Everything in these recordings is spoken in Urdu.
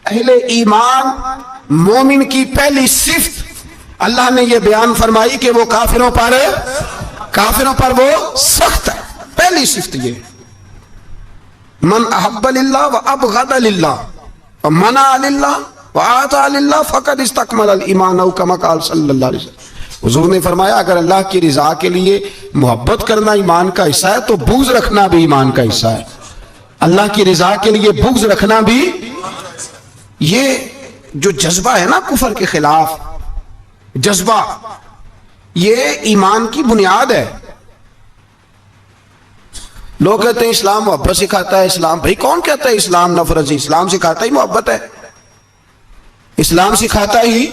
اہل ایمان مومن کی پہلی صفت اللہ نے یہ بیان فرمائی کہ وہ کافروں پر وہ سخت ہے. پہلی صفت یہ من احب للہ و ابغض للہ و منع للہ و اعطى للہ فقد استکمل الایمان او کما قال صلی اللہ علیہ وسلم. حضور نے فرمایا اگر اللہ کی رضا کے لیے محبت کرنا ایمان کا حصہ ہے تو بغض رکھنا بھی ایمان کا حصہ ہے. اللہ کی رضا کے لیے بغض رکھنا بھی. یہ جو جذبہ ہے نا کفر کے خلاف جذبہ، یہ ایمان کی بنیاد ہے. لوگ کہتے ہیں اسلام محبت سکھاتا ہے. اسلام بھائی کون کہتا ہے اسلام نفرت؟ اسلام سکھاتا ہی محبت ہے، اسلام سکھاتا ہی.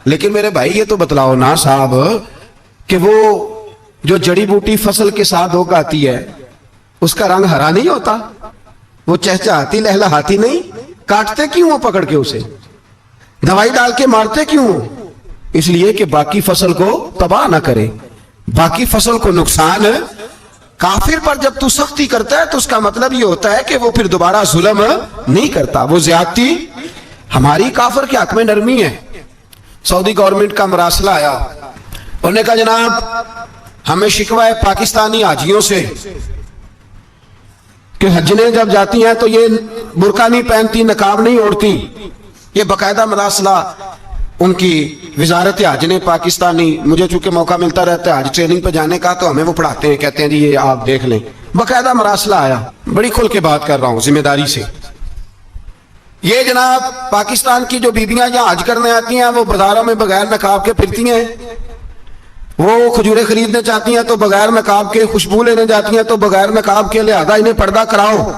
لیکن میرے بھائی یہ تو بتلاؤ نا صاحب کہ وہ جو جڑی بوٹی فصل کے ساتھ اگاتی ہے اس کا رنگ ہرا نہیں ہوتا؟ وہ چہچہاتی لہلہاتی نہیں؟ کاٹتے کیوں ہو پکڑ کے اسے؟ دوائی ڈال کے مارتے کیوں؟ اس لیے کہ باقی فصل کو تباہ نہ کرے، باقی فصل کو نقصان. کافر پر جب تو سختی کرتا ہے تو اس کا مطلب یہ ہوتا ہے کہ وہ پھر دوبارہ ظلم نہیں کرتا، وہ زیادتی. ہماری کافر کے حق میں نرمی ہے. سعودی گورنمنٹ کا مراسلہ آیا، انہوں نے کہا جناب ہمیں شکوہ ہے پاکستانی حاجیوں سے کہ حجنے جب جاتی ہیں تو یہ برقع نہیں پہنتی، نقاب نہیں اوڑھتی. یہ باقاعدہ مراسلہ ان کی وزارت حج نے پاکستانی، مجھے چونکہ موقع ملتا رہتا ہے حج ٹریننگ پہ جانے کا تو ہمیں وہ پڑھاتے ہیں، کہتے ہیں جی یہ آپ دیکھ لیں. باقاعدہ مراسلہ آیا، بڑی کھل کے بات کر رہا ہوں ذمہ داری سے. یہ جناب پاکستان کی جو بیبیاں یہاں حج کرنے آتی ہیں وہ بازاروں میں بغیر نقاب کے پھرتی ہیں، وہ کھجورے خریدنے چاہتی ہیں تو بغیر نقاب کے، خوشبو لینے جاتی ہیں تو بغیر نقاب کے، لہذا انہیں پردہ کراؤ.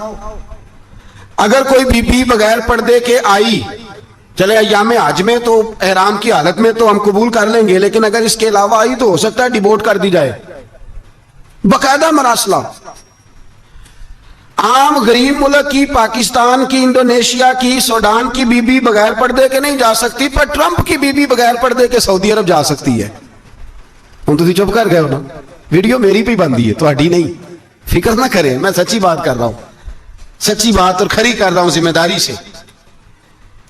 اگر کوئی بی بی بغیر پردے کے آئی، چلے ایام حج میں تو احرام کی حالت میں تو ہم قبول کر لیں گے، لیکن اگر اس کے علاوہ آئی تو ہو سکتا ہے ڈیبورٹ کر دی جائے. باقاعدہ مراسلہ. عام غریب ملک کی، پاکستان کی، انڈونیشیا کی، سوڈان کی بی بی بغیر پردے کے نہیں جا سکتی، پر ٹرمپ کی بی بی بغیر پردے کے سعودی عرب جا سکتی ہے. ہم تو چپ کر گئے ہو نا، ویڈیو میری پہ بندی ہے تہاڈی نہیں. فکر نہ کریں، میں سچی بات کر رہا ہوں، سچی بات اور کھری کر رہا ہوں ذمہ داری سے.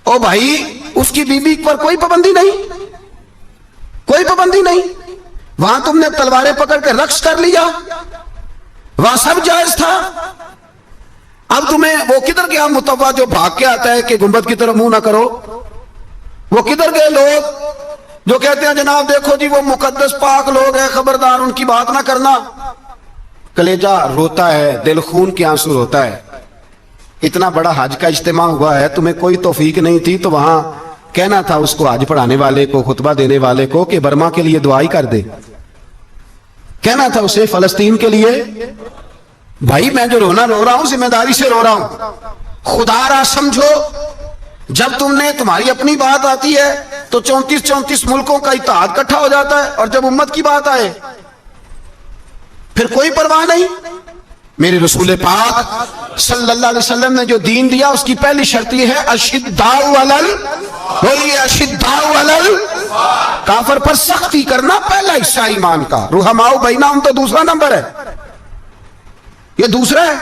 او بھائی اس کی بی بی پر کوئی پابندی نہیں، کوئی پابندی نہیں. وہاں تم نے تلواریں پکڑ کے رقص کر لیا، وہاں سب جائز تھا. اب تمہیں وہ کدھر گیا متوا جو بھاگ کے آتا ہے کہ گنبد کی طرف منہ نہ کرو؟ وہ کدھر گئے لوگ جو کہتے ہیں جناب دیکھو جی وہ مقدس پاک لوگ ہیں، خبردار ان کی بات نہ کرنا؟ کلیجہ روتا ہے، دل خون کے آنسو روتا ہے. اتنا بڑا حج کا اجتماع ہوا ہے، تمہیں کوئی توفیق نہیں تھی تو وہاں کہنا تھا اس کو، حج پڑھانے والے کو، خطبہ دینے والے کو کہ برما کے لیے دعائی کر دے. کہنا تھا اسے فلسطین کے لیے. بھائی میں جو رونا رو رہا ہوں ذمہ داری سے رو رہا ہوں. خدا را سمجھو، جب تم نے تمہاری اپنی بات آتی ہے تو 34 ملکوں کا اتحاد اکٹھا ہو جاتا ہے، اور جب امت کی بات آئے پھر کوئی پرواہ نہیں. میرے رسول پاک صلی اللہ علیہ وسلم نے جو دین دیا اس کی پہلی شرط یہ ہے اشداء علل کافر پر سختی کرنا پہلا حصہ ایمان کا. رحماء بینہم تو دوسرا نمبر ہے، یہ دوسرا ہے.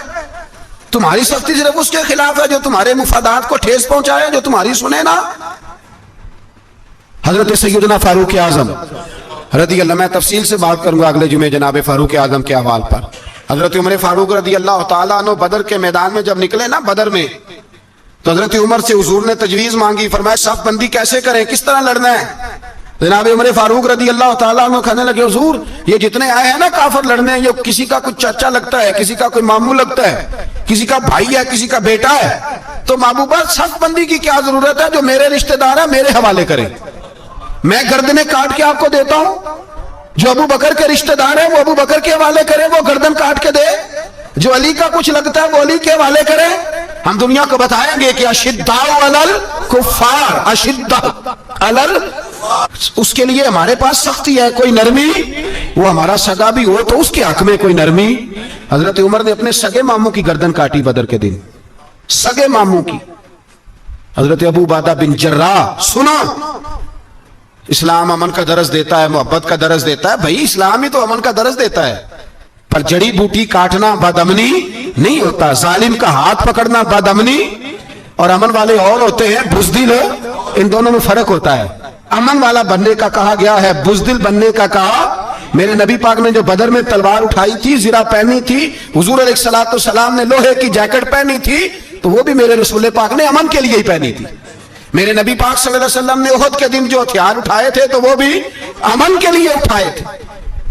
تمہاری سختی صرف اس کے خلاف ہے جو تمہارے مفادات کو ٹھیس پہنچائے، جو تمہاری سنے نا. حضرت سیدنا فاروق اعظم رضی اللہ، میں تفصیل سے بات کروں گا اگلے جمعے جناب فاروق اعظم کے حوال پر. حضرت عمر فاروق رضی اللہ تعالیٰ عنہ بدر کے میدان میں جب نکلے نا بدر میں، تو حضرت عمر سے حضور نے تجویز مانگی، فرمایا صف بندی کیسے کریں، کس طرح لڑنا ہے؟ جناب عمر فاروق رضی اللہ تعالیٰ عنہ کہنے لگے حضور یہ جتنے آئے ہیں نا کافر لڑنے، یہ کسی کا کوئی چاچا لگتا ہے، کسی کا کوئی ماموں لگتا ہے، کسی کا بھائی ہے، کسی کا بیٹا ہے، تو محبوبہ صف بندی کی کیا ضرورت ہے؟ جو میرے رشتہ دار ہیں میرے حوالے کریں، میں گردنیں کاٹ کے آپ کو دیتا ہوں. جو ابو بکر کے رشتہ دار ہیں وہ ابو بکر کے حوالے کریں، وہ گردن کاٹ کے دے. جو علی کا کچھ لگتا ہے وہ علی کے حوالے کریں. ہم دنیا کو بتائیں گے کہ اشداء علل کفار، اشداء علل، اس کے لیے ہمارے پاس سختی ہے، کوئی نرمی. وہ ہمارا سگا بھی ہو تو اس کے حق میں کوئی نرمی. حضرت عمر نے اپنے سگے ماموں کی گردن کاٹی بدر کے دن، سگے ماموں کی. حضرت ابو عبیدہ بن جراح، سنو اسلام امن کا درس دیتا ہے، محبت کا درس دیتا ہے. بھائی اسلام ہی تو امن کا درس دیتا ہے، پر جڑی بوٹی کاٹنا بدامنی نہیں ہوتا، ظالم کا ہاتھ پکڑنا بدامنی اور امن والے اور ہوتے ہیں بزدل، ان دونوں میں فرق ہوتا ہے. امن والا بننے کا کہا گیا ہے، بزدل بننے کا کہا. میرے نبی پاک نے جو بدر میں تلوار اٹھائی تھی، زرہ پہنی تھی، حضور علیہ الصلوۃ والسلام نے لوہے کی جیکٹ پہنی تھی، تو وہ بھی میرے رسول پاک نے امن کے لیے ہی پہنی تھی. میرے نبی پاک صلی اللہ علیہ وسلم نے احد کے دن جو ہتھیار اٹھائے تھے تو وہ بھی امن کے لیے اٹھائے تھے،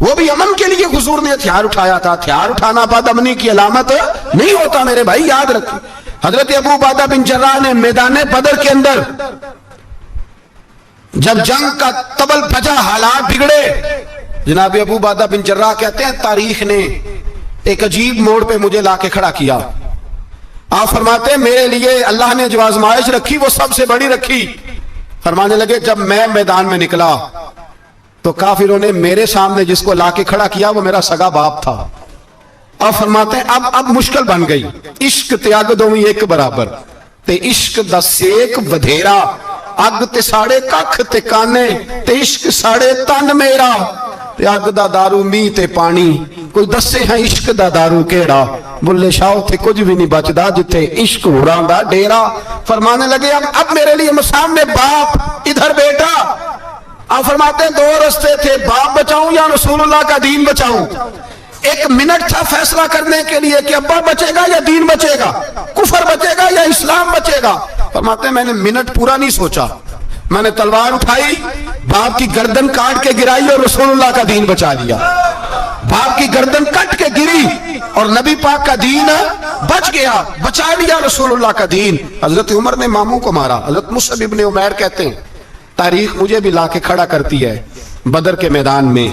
وہ بھی امن کے لیے حضور نے ہتھیار اٹھایا تھا. ہتھیار اٹھانا بد امنی کی علامت نہیں ہوتا میرے بھائی، یاد رکھیں. حضرت ابو عبیدہ بن جراح نے میدان بدر کے اندر جب جنگ کا طبل بجا، حالات بگڑے، جناب ابو عبیدہ بن جراح کہتے ہیں تاریخ نے ایک عجیب موڑ پہ مجھے لا کے کھڑا کیا. آپ فرماتے ہیں میرے لیے اللہ نے جو آزمائش رکھی وہ سب سے بڑی رکھی. فرمانے لگے جب میں میدان میں نکلا تو کافروں نے میرے سامنے جس کو لا کے کھڑا کیا وہ میرا سگا باپ تھا. اب فرماتے ہیں اب مشکل بن گئی. عشق تے اگ دوویں ایک برابر، تے عشق دا سیک ودھیرا، اگ تے ساڑے ککھ تے کانے، تے عشق ساڑے تن میرا، تے اگ دا دارو می تے پانی، کوئی دسے ہیں عشق دا دارو کیڑا، بلے شاہ تے کچھ بھی نہیں بچدا جتھے عشق ہوراں دا ڈیرا. فرمانے لگے اب میرے لیے سامنے باپ، ادھر بیٹا. آپ فرماتے ہیں دو رستے تھے، باپ بچاؤں یا رسول اللہ کا دین بچاؤں. ایک منٹ تھا فیصلہ کرنے کے لیے کہ ابا بچے گا یا دین بچے گا، کفر بچے گا یا اسلام بچے گا. فرماتے ہیں میں نے منٹ پورا نہیں سوچا، میں نے تلوار اٹھائی، باپ کی گردن کاٹ کے گرائی اور رسول اللہ کا دین بچا لیا. باپ کی گردن کٹ کے گری اور نبی پاک کا دین بچ گیا، بچا لیا رسول اللہ کا دین. حضرت عمر نے ماموں کو مارا. حضرت مصعب ابن عمیر کہتے ہیں تاریخ مجھے بھی لا کے کھڑا کرتی ہے بدر کے میدان میں،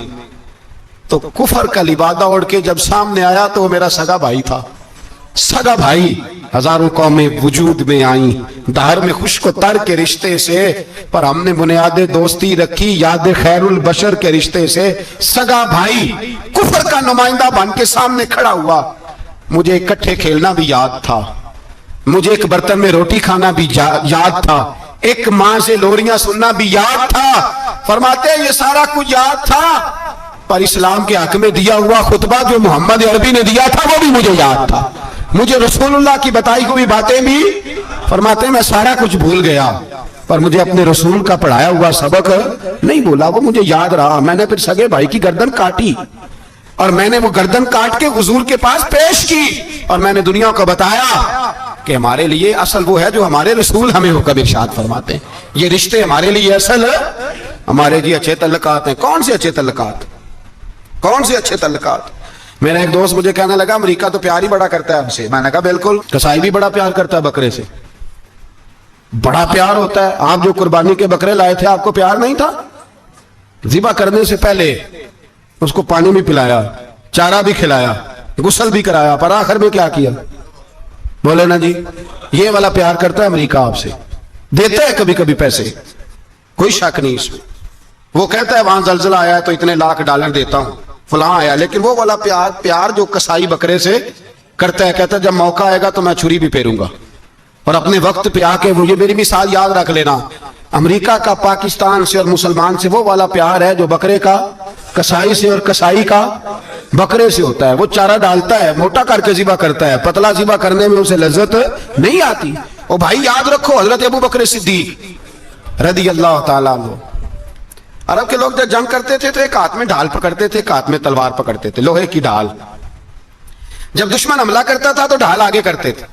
تو کفر کا لبادہ اوڑھ کے جب سامنے آیا تو وہ میرا سگا بھائی تھا. سگا بھائی، ہزاروں قومیں وجود میں آئیں دہر میں خشک و تر کے رشتے سے، پر ہم نے بنیاد دوستی رکھی یاد خیر البشر کے رشتے سے. سگا بھائی کفر کا نمائندہ بن کے سامنے کھڑا ہوا. مجھے اکٹھے کھیلنا بھی یاد تھا، مجھے ایک برتن میں روٹی کھانا بھی یاد تھا، ایک ماں سے لوریاں سننا بھی یاد تھا. فرماتے ہیں یہ سارا کچھ یاد تھا، پر اسلام کے حق میں دیا ہوا خطبہ جو محمد عربی نے دیا تھا وہ بھی مجھے یاد تھا. مجھے رسول اللہ کی بتائی ہوئی باتیں بھی، فرماتے ہیں میں سارا کچھ بھول گیا، پر مجھے اپنے رسول کا پڑھایا ہوا سبق نہیں بھولا، وہ مجھے یاد رہا. میں نے پھر سگے بھائی کی گردن کاٹی اور میں نے وہ گردن کاٹ کے حضور کے پاس پیش کی اور میں نے دنیا کو بتایا کہ ہمارے لیے اصل وہ ہے جو ہمارے رسول ہمیں حکم ارشاد فرماتے ہیں. یہ رشتے ہمارے لیے اصل ہمارے جی اچھے تعلقات ہیں. کون سے اچھے تعلقات؟ کون سے اچھے تعلقات؟ میرا ایک دوست مجھے کہنے لگا امریکہ تو پیار ہی بڑا کرتا ہے ہم سے. میں نے کہا بالکل، کسائی بھی بڑا پیار کرتا ہے بکرے سے، بڑا پیار ہوتا ہے. آپ جو قربانی کے بکرے لائے تھے آپ کو پیار نہیں تھا؟ ذبح کرنے سے پہلے اس کو پانی بھی پلایا، چارہ بھی کھلایا، غسل بھی کرایا، پر آخر میں کیا کیا؟ بولے نا جی، یہ والا پیار کرتا ہے امریکہ آپ سے. دیتا ہے کبھی کبھی پیسے، کوئی شک نہیں اس میں. وہ کہتا ہے وہاں زلزلہ آیا ہے تو اتنے لاکھ ڈالر دیتا ہوں، فلاں آیا. لیکن وہ والا پیار جو کسائی بکرے سے کرتا ہے، کہتا ہے جب موقع آئے گا تو میں چھری بھی پھیروں گا. اور اپنے وقت پہ آ کے مجھے میری مثال یاد رکھ لینا، امریکہ کا پاکستان سے اور مسلمان سے وہ والا پیار ہے جو بکرے کا کسائی سے اور کسائی کا بکرے سے ہوتا ہے. وہ چارہ ڈالتا ہے، موٹا کر کے ذبح کرتا ہے، پتلا ذبح کرنے میں اسے لذت نہیں آتی. او بھائی یاد رکھو، حضرت ابو بکر صدیق رضی اللہ تعالیٰ عنہ، عرب کے لوگ جب جنگ کرتے تھے تو ایک ہاتھ میں ڈھال پکڑتے تھے، ایک ہاتھ میں تلوار پکڑتے تھے، لوہے کی ڈھال. جب دشمن حملہ کرتا تھا تو ڈھال آگے کرتے تھے.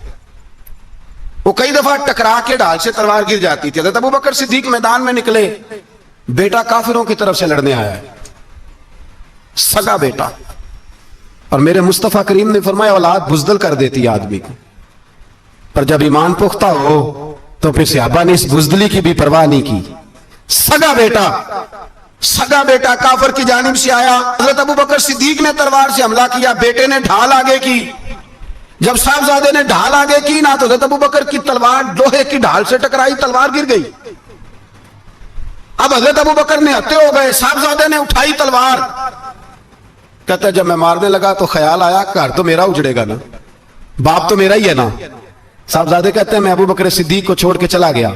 وہ کئی دفعہ ٹکرا کے ڈھال سے تلوار گر جاتی تھی. حضرت ابو بکر صدیق میدان میں نکلے، بیٹا کافروں کی طرف سے لڑنے آیا ہے، سگا بیٹا. اور میرے مصطفیٰ کریم نے فرمایا اولاد بزدل کر دیتی آدمی کو، پر جب ایمان پختہ ہو تو پھر صحابہ نے اس بزدلی کی بھی پرواہ نہیں کی. سگا بیٹا کافر کی جانب سے آیا. حضرت ابو بکر صدیق نے تلوار سے حملہ کیا، بیٹے نے ڈھال آگے کی. جب صاحبزادے نے ڈھال آگے کی نا تو حضرت ابو بکر کی تلوار لوہے کی ڈھال سے ٹکرائی، تلوار گر گئی. اب حضرت ابو بکر نے ہتے ہو گئے، صاحبزادے نے اٹھائی تلوار. کہتا ہے جب میں مارنے لگا تو خیال آیا گھر تو میرا اجڑے گا نا، باپ تو میرا ہی ہے نا. صاحبزادے کہتے ہیں میں ابو بکر صدیق کو چھوڑ کے چلا گیا.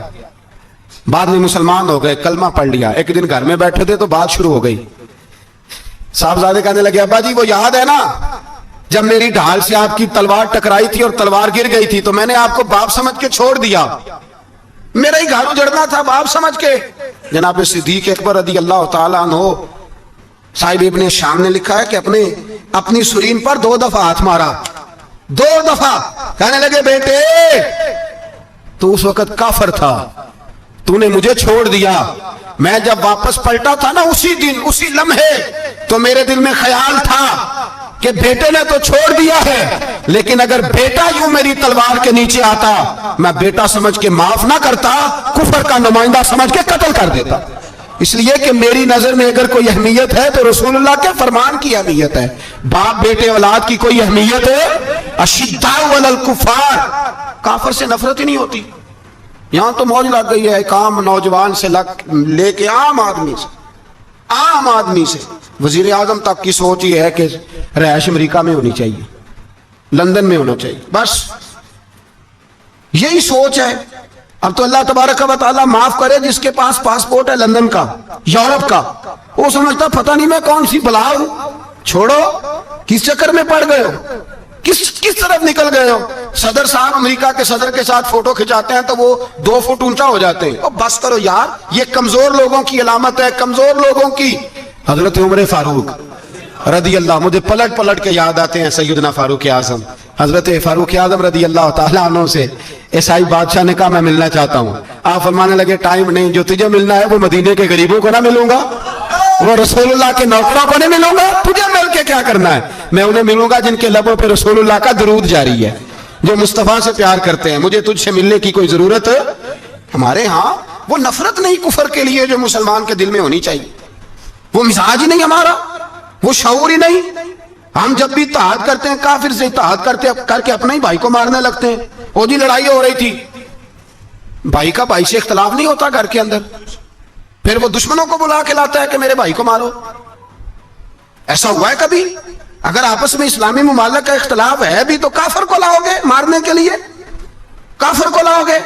بعد میں مسلمان ہو گئے، کلمہ پڑھ لیا. ایک دن گھر میں بیٹھے تھے تو بات شروع ہو گئی. صاحبزادے کہنے لگے ابا جی وہ یاد ہے نا جب میری ڈھال سے آپ کی تلوار ٹکرائی تھی اور تلوار گر گئی تھی تو میں نے آپ کو باپ سمجھ کے چھوڑ دیا. میرا ہی گھر اجڑنا تھا باپ سمجھ کے. جناب صدیق اکبر رضی اللہ تعالیٰ عنہ صاحب ابن شام نے لکھا ہے کہ اپنی سرین پر 2 دفعہ ہاتھ مارا, 2 دفعہ. کہنے لگے بیٹے تو اس وقت کافر تھا, تو نے مجھے چھوڑ دیا. میں جب واپس پلٹا تھا نا اسی دن اسی لمحے تو میرے دل میں خیال تھا کہ بیٹے نے تو چھوڑ دیا ہے, لیکن اگر بیٹا یوں میری تلوار کے نیچے آتا میں بیٹا سمجھ کے معاف نہ کرتا, کفر کا نمائندہ سمجھ کے قتل کر دیتا. اس لیے کہ میری نظر میں اگر کوئی اہمیت ہے تو رسول اللہ کے فرمان کی اہمیت ہے. باپ بیٹے اولاد کی کوئی اہمیت ہے؟ اشداء علی الکفار, کافر سے نفرت ہی نہیں ہوتی. یہاں تو موج لگ گئی ہے, ایک عام نوجوان سے لے کے عام آدمی سے وزیر اعظم تک کی سوچ یہ ہے کہ رہائش امریکہ میں ہونی چاہیے, لندن میں ہونا چاہیے, بس یہی سوچ ہے. اب تو اللہ تبارک و تعالیٰ معاف کرے جس کے پاس پاسپورٹ ہے لندن کا, یورپ کا, وہ سمجھتا پتہ نہیں میں کون سی بلا ہوں. چھوڑو, کس چکر میں پڑ گئے ہو, کس طرف نکل گئے ہو. صدر صاحب امریکہ کے صدر کے ساتھ فوٹو کھچاتے ہیں تو وہ 2 فٹ اونچا ہو جاتے ہیں. بس کرو یار, یہ کمزور لوگوں کی علامت ہے, کمزور لوگوں کی. حضرت عمر فاروق رضی اللہ, مجھے پلٹ کے یاد آتے ہیں سیدنا فاروق اعظم. حضرت فاروق اعظم رضی اللہ تعالیٰ عنہ سے عیسائی بادشاہ نے کہا میں ملنا چاہتا ہوں. آپ فرمانے لگے ٹائم نہیں, جو تجھے ملنا ہے وہ مدینے کے غریبوں کو نہ ملوں گا, وہ رسول اللہ کے نوکروں کو نہیں ملوں گا. تجھے مل کے کیا کرنا ہے؟ میں انہیں ملوں گا جن کے لبوں پہ رسول اللہ کا درود جاری ہے, جو مصطفیٰ سے پیار کرتے ہیں. مجھے تجھ سے ملنے کی کوئی ضرورت ہے؟ ہمارے ہاں وہ نفرت نہیں کفر کے لیے جو مسلمان کے دل میں ہونی چاہیے, وہ مزاج ہی نہیں ہمارا, وہ شعور ہی نہیں. ہم جب بھی اتحاد کرتے ہیں کافر سے اتحاد کر کے اپنے ہی بھائی کو مارنے لگتے ہیں. وہ جی لڑائی ہو رہی تھی, بھائی کا بھائی سے اختلاف نہیں ہوتا گھر کے اندر, پھر وہ دشمنوں کو بلا کے لاتا ہے کہ میرے بھائی کو مارو. ایسا ہوا ہے کبھی؟ اگر آپس میں اسلامی ممالک کا اختلاف ہے بھی تو کافر کو لاؤ گے مارنے کے لیے, کافر کو لاؤ گے.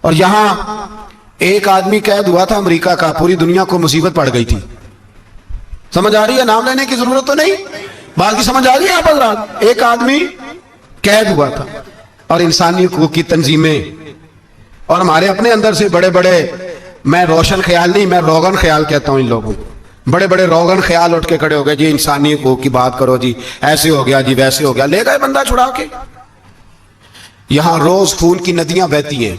اور یہاں ایک آدمی قید ہوا تھا امریکہ کا, پوری دنیا کو مصیبت پڑ گئی تھی. سمجھ آ رہی ہے؟ نام لینے کی ضرورت تو نہیں, بات کی سمجھ آ رہی ہے آپ حضرات؟ ایک آدمی قید ہوا تھا اور انسانی حقوق کی تنظیمیں اور ہمارے اپنے اندر سے بڑے بڑے, میں روشن خیال نہیں, میں روغن خیال کہتا ہوں ان لوگوں, بڑے بڑے روغن خیال اٹھ کے کھڑے ہو گئے, جی انسانی حقوق کی بات کرو, جی ایسے ہو گیا, جی ویسے ہو گیا. لے گئے بندہ چھڑا کے. یہاں روز خون کی ندیاں بہتی ہیں.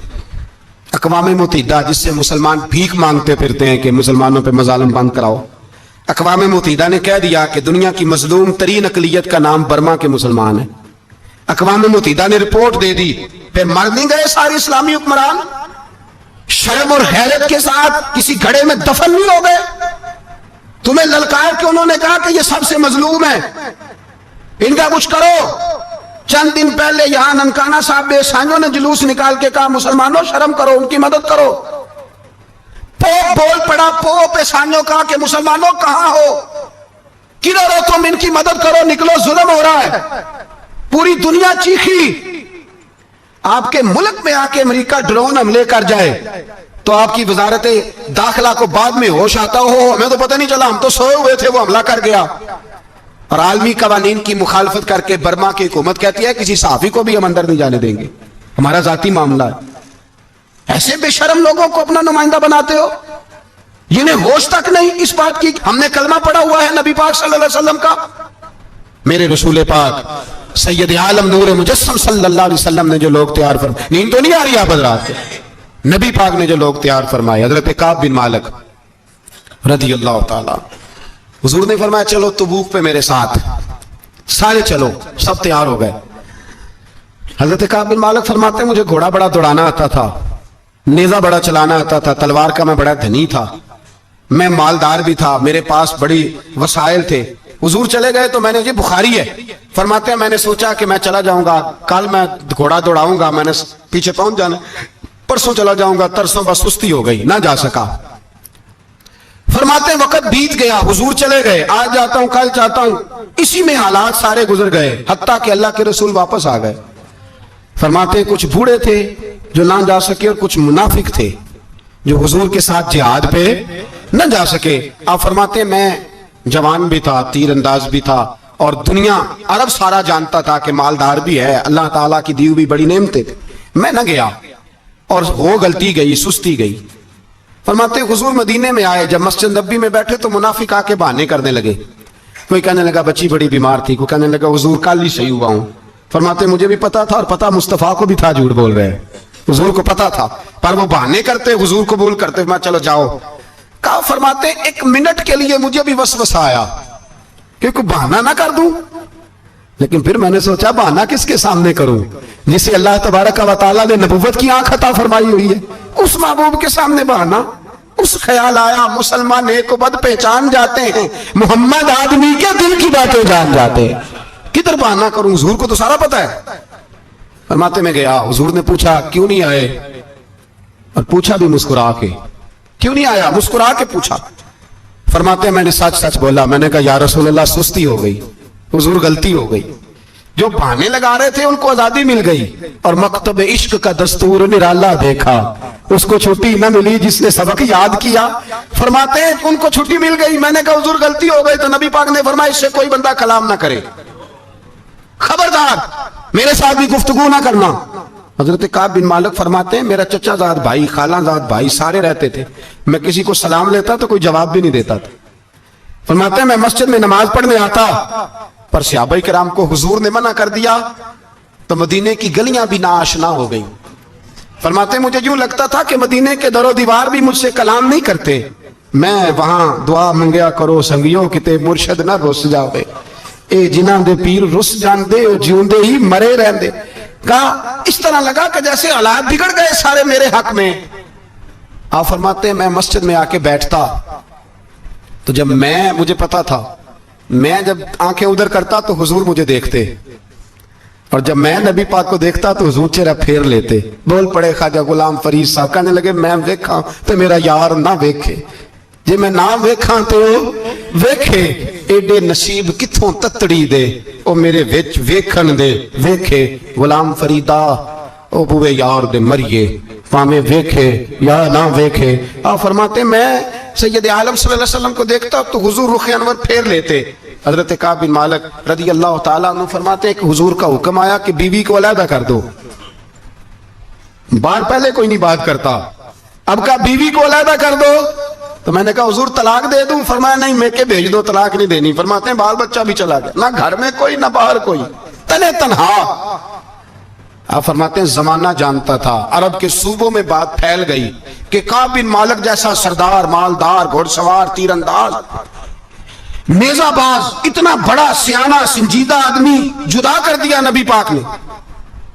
اقوام متحدہ جس سے مسلمان بھیک مانگتے پھرتے ہیں کہ مسلمانوں پہ مظالم بند کراؤ, اقوام متحدہ نے کہہ دیا کہ دنیا کی مظلوم ترین اقلیت کا نام برما کے مسلمان ہیں. اقوام متحدہ نے رپورٹ دے دی, پھر مر نہیں گئے سارے اسلامی حکمران؟ شرم اور حیرت کے ساتھ کسی گھڑے میں دفن نہیں ہو گئے؟ تمہیں للکار کے انہوں نے کہا کہ یہ سب سے مظلوم ہے, ان کا کچھ کرو. چند دن پہلے یہاں ننکانہ صاحب بے سانجوں نے جلوس نکال کے کہا مسلمانوں شرم کرو, ان کی مدد کرو. پوپ بول پڑا, پوپ احسانیوں کہا کہ مسلمانوں کہاں ہو, کدھر ہو تم, ان کی مدد کرو, نکلو, ظلم ہو رہا ہے. پوری دنیا چیخی. آپ کے ملک میں آ کے امریکہ ڈرون حملے کر جائے تو آپ کی وزارت داخلہ کو بعد میں ہوش آتا ہو, ہمیں تو پتہ نہیں چلا, ہم تو سوئے ہوئے تھے, وہ حملہ کر گیا. اور عالمی قوانین کی مخالفت کر کے برما کی حکومت کہتی ہے کسی صحافی کو بھی ہم اندر نہیں جانے دیں گے, ہمارا ذاتی معاملہ ہے. ایسے بے شرم لوگوں کو اپنا نمائندہ بناتے ہو, جنہیں ہوش تک نہیں اس بات کی. ہم نے کلمہ پڑھا ہوا ہے نبی پاک صلی اللہ علیہ وسلم کا, میرے رسول پاک سید عالم نور مجسم صلی اللہ علیہ وسلم نے جو لوگ تیار فرمائے. نیند تو نہیں آ رہی آپ حضرات؟ نبی پاک نے جو لوگ تیار فرمائے, حضرت کعب بن مالک رضی اللہ تعالی, حضور نے فرمایا چلو تبوک پہ میرے ساتھ, سارے چلو, سب تیار ہو گئے. حضرت کعب بن مالک فرماتے ہیں مجھے گھوڑا بڑا دوڑانا آتا تھا, نیزہ بڑا چلانا آتا تھا, تلوار کا میں بڑا دھنی تھا, میں مالدار بھی تھا, میرے پاس بڑی وسائل تھے. حضور چلے گئے تو میں نے, یہ بخاری ہے, فرماتے ہیں میں نے سوچا کہ میں چلا جاؤں گا, کل میں گھوڑا دوڑاؤں گا, میں نے پیچھے پہنچ جانا, پرسوں چلا جاؤں گا, ترسوں بس سستی ہو گئی, نہ جا سکا. فرماتے ہیں وقت بیت گیا, حضور چلے گئے, آج جاتا ہوں کل چاہتا ہوں, اسی میں حالات سارے گزر گئے, حتیٰ کہ اللہ کے رسول واپس آ گئے. فرماتے ہیں کچھ بوڑھے تھے جو نہ جا سکے اور کچھ منافق تھے جو حضور کے ساتھ جہاد پہ نہ جا سکے. آپ فرماتے ہیں میں جوان بھی تھا, تیر انداز بھی تھا, اور دنیا عرب سارا جانتا تھا کہ مالدار بھی ہے, اللہ تعالیٰ کی دی ہوئی بڑی نعمتیں تھے. میں نہ گیا اور وہ غلطی گئی, سستی گئی. فرماتے حضور مدینے میں آئے, جب مسجد نبی میں بیٹھے تو منافق آ کے بہانے کرنے لگے. کوئی کہنے لگا بچی بڑی بیمار تھی, کوئی کہنے لگا حضور کل ہی صحیح ہوا ہوں. فرماتے مجھے بھی پتا تھا اور پتا مصطفیٰ کو بھی تھا جھوٹ بول رہے ہیں, حضور کو پتا تھا, پر وہ بہانے کرتے, حضور قبول کرتے. میں چلو جاؤ. کہا فرماتے ایک منٹ کے لیے مجھے بھی وسوسہ آیا کہ کوئی بہانہ نہ کر دوں, لیکن پھر میں نے سوچا بہانہ کس کے سامنے کروں جسے اللہ تبارک و تعالیٰ نے نبوت کی آنکھ عطا فرمائی ہوئی ہے, اس محبوب کے سامنے بہانہ. اس خیال آیا مسلمان نیک و بد پہچان جاتے ہیں, محمد آدمی کے دل کی باتیں جان جاتے ہیں, کدھر بہانہ کروں, حضور کو تو سارا پتا ہے. فرماتے میں گیا, حضور نے پوچھا کیوں نہیں آئے, اور پوچھا بھی مسکرا کے, کیوں نہیں آیا, مسکرا کے پوچھا. فرماتے میں نے سچ سچ بولا. میں نے کہا یا رسول اللہ سستی ہو گئی, حضور غلطی ہو گئی. جو بہانے لگا رہے تھے ان کو آزادی مل گئی, اور مکتب عشق کا دستور نرالا دیکھا, اس کو چھٹی نہ ملی جس نے سبق یاد کیا. فرماتے ہیں ان کو چھٹی مل گئی. میں نے کہا حضور غلطی ہو گئی, تو نبی پاک نے فرمایا اس سے کوئی بندہ کلام نہ کرے, خبردار میرے ساتھ بھی گفتگو نہ کرنا. حضرت کعب بن مالک فرماتے ہیں میرا چچا زاد بھائی, خالہ زاد بھائی سارے رہتے تھے, میں کسی کو سلام لیتا تو کوئی جواب بھی نہیں دیتا تھا. فرماتے ہیں میں مسجد میں نماز پڑھنے آتا, پر صحابہ کرام کو حضور نے منع کر دیا تو مدینے کی گلیاں بھی ناآشنا ہو گئیں. فرماتے ہیں مجھے یوں لگتا تھا کہ مدینے کے در و دیوار بھی مجھ سے کلام نہیں کرتے. میں وہاں دعا منگیا کرو سنگیوں کتے مرشد نہ رس جاوے, اے جنہاں دے پیر رس جان دے, او جیوندے ہی مرے رہن دے. کہا اس طرح لگا کہ جیسے حالات بگڑ گئے سارے میرے حق میں. آپ فرماتے ہیں میں مسجد میں آ کے بیٹھتا, تو جب مجھے پتا تھا میں جب آنکھیں ادھر کرتا تو حضور مجھے دیکھتے, اور جب میں نبی پاک کو دیکھتا تو حضور چہرہ پھیر لیتے. بول پڑے خواجہ غلام فرید صاحب, کہنے لگے میں ویکھاں تو میرا یار نہ ویکھے, جے میں نہ ویکھاں تو ویکھے. ایڈے نصیب کتھوں تتڑی دے, او میرے وچ ویکھن دے ویکھے. غلام فریدا او بوے یار دے مریے, پامے ویکھے یا نہ ویکھے. آپ فرماتے میں سید عالم صلی اللہ علیہ وسلم کو دیکھتا تو حضور رخ انور پھیر لیتے. حضرت کعب بن مالک رضی اللہ تعالیٰ عنہ فرماتے ہیں کہ حضور کا حکم آیا کہ بیوی کو علیحدہ کر دو. بار پہلے کوئی نہیں بات کرتا, اب کہا بیوی کو علیحدہ کر دو. تو میں نے کہا حضور طلاق دے دوں. فرمایا نہیں میں کہ بھیج دو, طلاق نہیں دینی. فرماتے ہیں بال بچہ بھی چلا گیا, نہ گھر میں کوئی نہ باہر کوئی, تنے تنہا. آپ فرماتے ہیں زمانہ جانتا تھا, عرب کے صوبوں میں بات پھیل گئی کہ کعب بن مالک جیسا سردار, مالدار, گھوڑ سوار, تیر انداز, نیزہ باز, اتنا بڑا سیانہ سنجیدہ آدمی جدا کر دیا نبی پاک نے.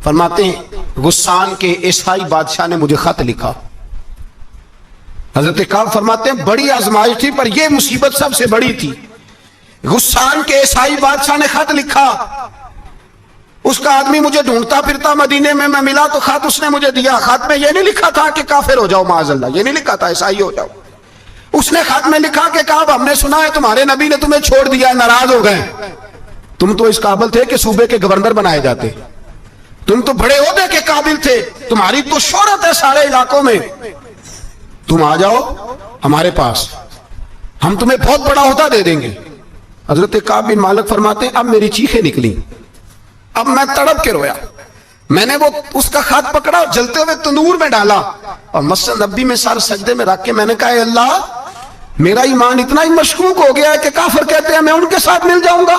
فرماتے ہیں غسان کے عیسائی بادشاہ نے مجھے خط لکھا. حضرت کعب فرماتے ہیں بڑی آزمائش تھی, پر یہ مصیبت سب سے بڑی تھی. غسان کے عیسائی بادشاہ نے خط لکھا, اس کا آدمی مجھے ڈھونڈتا پھرتا مدینے میں, میں ملا تو خط اس نے مجھے دیا. خط میں یہ نہیں لکھا تھا کہ کافر ہو جاؤ معاذ اللہ, یہ نہیں لکھا تھا عیسائی ہو جاؤ. اس نے خط میں لکھا کہ کعب ہم نے سنا ہے تمہارے نبی نے تمہیں چھوڑ دیا, ناراض ہو گئے. تم تو اس قابل تھے کہ صوبے کے گورنر بنائے جاتے, تم تو بڑے عہدے کے قابل تھے, تمہاری تو شہرت ہے سارے علاقوں میں, تم آ جاؤ ہمارے پاس, ہم تمہیں بہت بڑا عہدہ دے دیں گے. حضرت کعب بن مالک فرماتے ہیں اب میری چیخیں نکلی, اب میں تڑپ کے رویا. میں نے وہ اس کا خط پکڑا اور جلتے ہوئے تندور میں ڈالا, اور مسجد نبی میں سر سجدے میں رکھ کے میں نے کہا اے اللہ میرا ایمان اتنا ہی مشکوک ہو گیا ہے کہ کافر کہتے ہیں میں ان کے ساتھ مل جاؤں گا.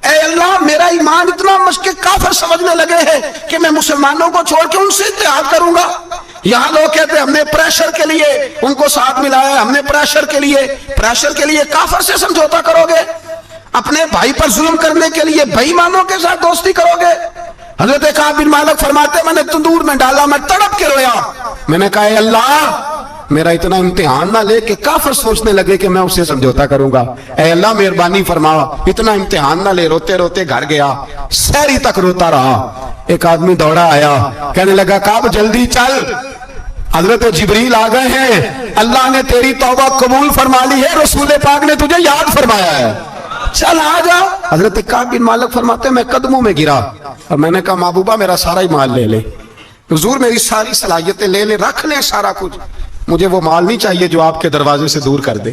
اے اللہ میرا ایمان اتنا مشکوک, کافر سمجھنے لگے ہیں کہ میں مسلمانوں کو چھوڑ کے ان سے اتحاد کروں گا. یہاں لوگ کہتے ہیں ہم نے پریشر کے لیے ان کو ساتھ ملایا, ہم نے پریشر کے لیے کافر سے سمجھوتا کرو گے, اپنے بھائی پر ظلم کرنے کے لیے بے ایمانوں کے ساتھ دوستی کرو گے. حضرت کعب بن مالک فرماتے میں نے تندور میں ڈالا, میں تڑپ کے رویا. میں نے کہا اے اللہ میرا اتنا امتحان نہ لے کہ کافر سوچنے لگے کہ میں اسے سمجھوتا کروں گا. اے اللہ مہربانی فرما, اتنا امتحان نہ لے. روتے روتے گھر گیا, سحری تک روتا رہا. ایک آدمی دوڑا آیا, کہنے لگا کعب جلدی چل, حضرت جبریل آ گئے ہیں, اللہ نے تیری توبہ قبول فرما لی ہے, رسول پاک نے تجھے یاد فرمایا ہے, چل آ جا. حضرت کعب بن مالک فرماتے ہیں میں قدموں میں گرا, اور میں نے کہا محبوبہ میرا سارا ہی مال لے لے, حضور میری ساری صلاحیتیں لے لے, رکھ لیں سارا کچھ, مجھے وہ مال نہیں چاہیے جو آپ کے دروازے سے دور کر دے.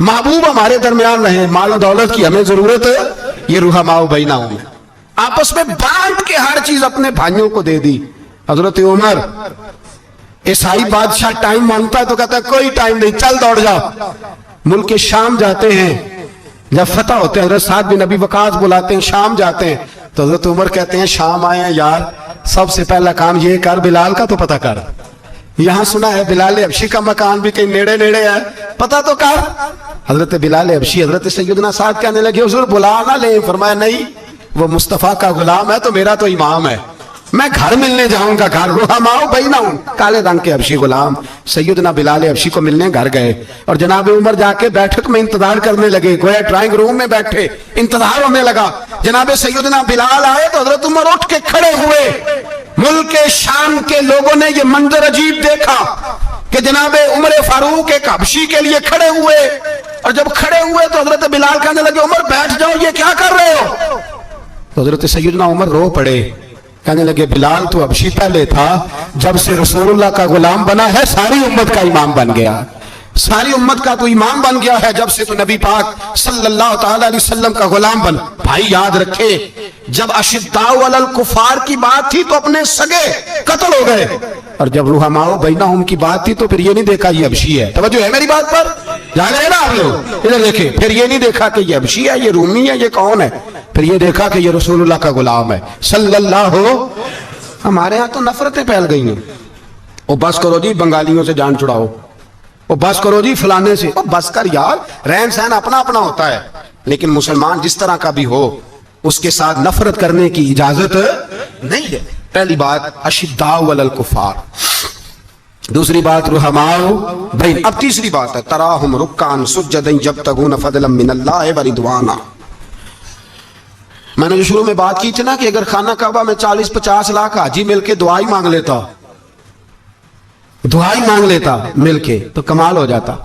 محبوب ہمارے درمیان رہے, مال و دولت کی ہمیں ضرورت ہے, یہ رحماء بینہم ہے, آپس میں بانٹ کے ہر چیز اپنے بھائیوں کو دے دی. حضرت عمر, عیسائی بادشاہ ٹائم مانگتا ہے تو کہتا ہے کوئی ٹائم نہیں, چل دوڑ جاؤ. ملک شام جاتے ہیں, جب فتح ہوتے ہیں حضرت سعد بن ابی وقاص بلاتے ہیں, شام جاتے ہیں تو حضرت عمر کہتے ہیں شام آئے ہیں یار, سب سے پہلا کام یہ کر بلال کا تو پتہ کر, یہاں سنا ہے بلال حبشی کا مکان بھی کہیں نیڑے نیڑے ہے, پتہ تو کر. حضرت بلال حبشی حضرت سیدنا سعد کہنے لگے حضور بلا نہ لیں, فرمایا نہیں, وہ مصطفیٰ کا غلام ہے تو میرا تو امام ہے, میں گھر ملنے جاؤں گا, گھر رحماء بینہم, کالے رنگ کے حبشی غلام سیدنا بلال حبشی کو ملنے گھر گئے, اور جناب عمر جا کے بیٹھک میں انتظار کرنے لگے, گویا ڈرائنگ روم میں بیٹھے انتظار ہونے لگا. جناب سیدنا بلال آئے تو حضرت عمر اٹھ کے کھڑے ہوئے. ملک شام کے لوگوں نے یہ منظر عجیب دیکھا کہ جناب عمر فاروق ایک حبشی کے لیے کھڑے ہوئے, اور جب کھڑے ہوئے تو حضرت بلال کہنے لگے عمر بیٹھ جاؤ, یہ کیا کر رہے ہو؟ تو حضرت سیدنا عمر رو پڑے, کہنے لگے بلال تو حبشی پہلے تھا, جب سے رسول اللہ کا غلام بنا ہے ساری امت کا امام بن گیا, ساری امت کا تو امام بن گیا ہے جب سے تو نبی پاک صلی اللہ تعالی علیہ وسلم کا غلام بن. بھائی یاد رکھے, جب اشداء علی الکفار کی بات تھی تو اپنے سگے قتل ہو گئے, اور جب رحماء بینہم کی بات تھی تو پھر یہ نہیں دیکھا یہ حبشی ہے. توجہ ہے میری بات پر, جان رہے نا آپ لوگ, ادھر دیکھیں, پھر یہ نہیں دیکھا کہ یہ حبشی ہے, یہ رومی ہے, یہ کون ہے, پھر یہ دیکھا کہ یہ رسول اللہ کا غلام ہے صلی اللہ. ہمارے ہاں تو نفرتیں پھیل گئی ہیں, او بس کرو جی بنگالیوں سے جان چھڑاؤ, او بس کرو جی فلانے سے, او بس کر یار, رہن سہن اپنا اپنا ہوتا ہے, لیکن مسلمان جس طرح کا بھی ہو اس کے ساتھ نفرت کرنے کی اجازت نہیں ہے. پہلی بات اشداء علی الکفار, دوسری بات رحماء بین. اب تیسری بات ہے تراہم رکعا سجدا یبتغون فضلا من اللہ ورضوانا. میں نے جو شروع میں بات کی تھی نا کہ اگر خانہ کعبہ میں 40-50 لاکھ حاجی مل کے دعائی مانگ لیتا, دعائی مانگ لیتا مل کے, تو کمال ہو جاتا.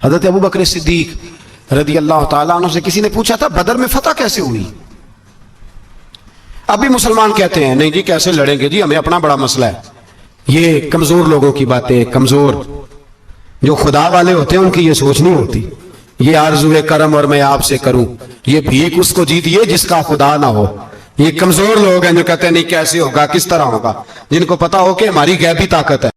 حضرت ابو بکر صدیق رضی اللہ تعالیٰ عنہ سے کسی نے پوچھا تھا بدر میں فتح کیسے ہوئی؟ اب بھی مسلمان کہتے ہیں نہیں جی کیسے لڑیں گے جی, ہمیں اپنا بڑا مسئلہ ہے. یہ کمزور لوگوں کی باتیں, کمزور جو خدا والے ہوتے ہیں ان کی یہ سوچ نہیں ہوتی. یہ آرزو کرم اور میں آپ سے کروں, یہ بھیک اس کو جیتیے جس کا خدا نہ ہو. یہ کمزور لوگ ہیں جو کہتے ہیں نہیں کیسے ہوگا, کس طرح ہوگا, جن کو پتا ہو کہ ہماری غیبی طاقت ہے.